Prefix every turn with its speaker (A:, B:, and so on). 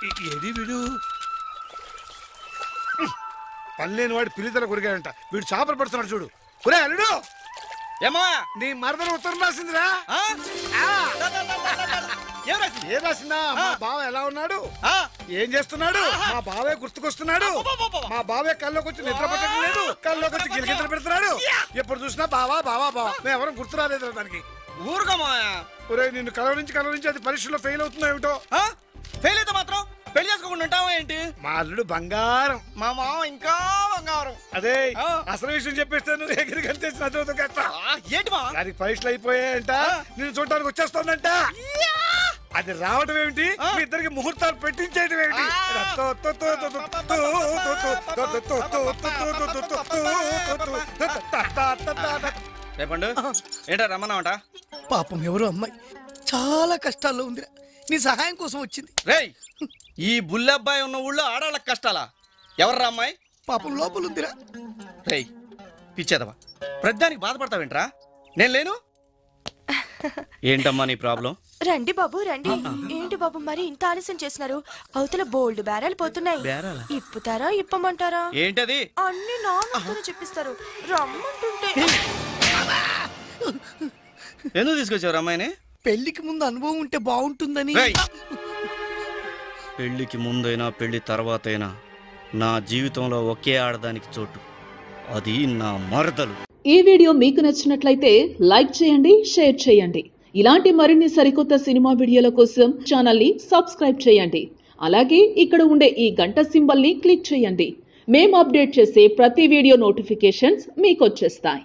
A: ఏది వీడు పనిలేని వాడు పిలితల కొరిగాడంట. వీడు చేపలు పడుతున్నాడు చూడు. ఒరే అల్లుడు,
B: ఏమా
A: నీ మరదలు ఉత్తరం రాసిందిరా. ఏ రాసిందా? మా బావ ఎలా ఉన్నాడు, ఏం చేస్తున్నాడు, మా బావే గుర్తుకొస్తున్నాడు, మా బావే కల్లోకి వచ్చి నిద్ర పట్టడం లేదు, కల్లోకి వచ్చి గిలిగింతలు పెడుతున్నాడు, ఎప్పుడు చూసినా బావా బావా బావా. మేము ఎవరం గుర్తు రాలేదు దానికి.
B: ఊరుకోమా.
A: ఒరే నిన్ను కలవరించి అది పరీక్షలో ఫెయిల్ అవుతుందో ఏమిటో.
B: ఫెయిల్ అయితే మాత్రం పెళ్లి చేసుకోకుండా ఉంటావా ఏంటి?
A: మా అల్లుడు బంగారం,
B: మా మామ ఇంకా బంగారం.
A: అదే అసలు విషయం చెప్పేస్తే నువ్వు ఎగిరి కనిచేసి
B: ఏంటి మా
A: దానికి పరీక్షలు అయిపోయాయంట, నేను చూడటానికి వచ్చేస్తోందంట. అది రావడం ఏమిటి, మీ ఇద్దరికి ముహూర్తాలు పెట్టించేయడం ఏమిటి?
B: రేపండు ఏంటా రమ్మన్నావట?
C: పాపం ఎవరో అమ్మాయి చాలా కష్టాల్లో ఉందిరా, నీ సహాయం కోసం వచ్చింది.
B: రేయ్, ఈ బుల్లబ్బాయి ఉన్న ఊళ్ళో ఆడాళ్ళకి కష్టాలా? ఎవర్రా అమ్మాయి?
C: పాపం లోపల ఉందిరా.
B: రేయ్ పిచ్చేదవా, ప్రతిదానికి బాధపడతావేంట్రా? నేను లేను. ఏంటమ్మా నీ ప్రాబ్లం?
D: రండి బాబు రండి. ఏంటి బాబు మరి ఇంత ఆలస్యం చేసినారు? అవతల బోల్డ్ బేరాలు పోతున్నాయి. ఇప్పుతారా ఇప్పమంటారా?
B: ఏంటది?
D: అన్ని నాన్నతో చెప్పిస్తారు. రమ్మంటుంటే
B: ఎందుకు తీసుకొచ్చారు అమ్మాయిని?
C: పెళ్లికి ముందు అనుభవం ఉంటే బాగుంటుందని.
B: పెళ్లికి ముందైనా పెళ్లి తర్వాతైనా నా జీవితంలో ఒకే ఆడదానికి చోటు, అది నా మరదలు.
E: ఈ వీడియో మీకు నచ్చినట్లయితే లైక్ చేయండి, షేర్ చేయండి. ఇలాంటి మరిన్ని సరికొత్త సినిమా వీడియోల కోసం ఛానల్ని సబ్స్క్రైబ్ చేయండి. అలాగే ఇక్కడ ఉండే ఈ గంట సింబల్ని క్లిక్ చేయండి. మేము అప్డేట్ చేసే ప్రతి వీడియో నోటిఫికేషన్స్ మీకు వచ్చేస్తాయి.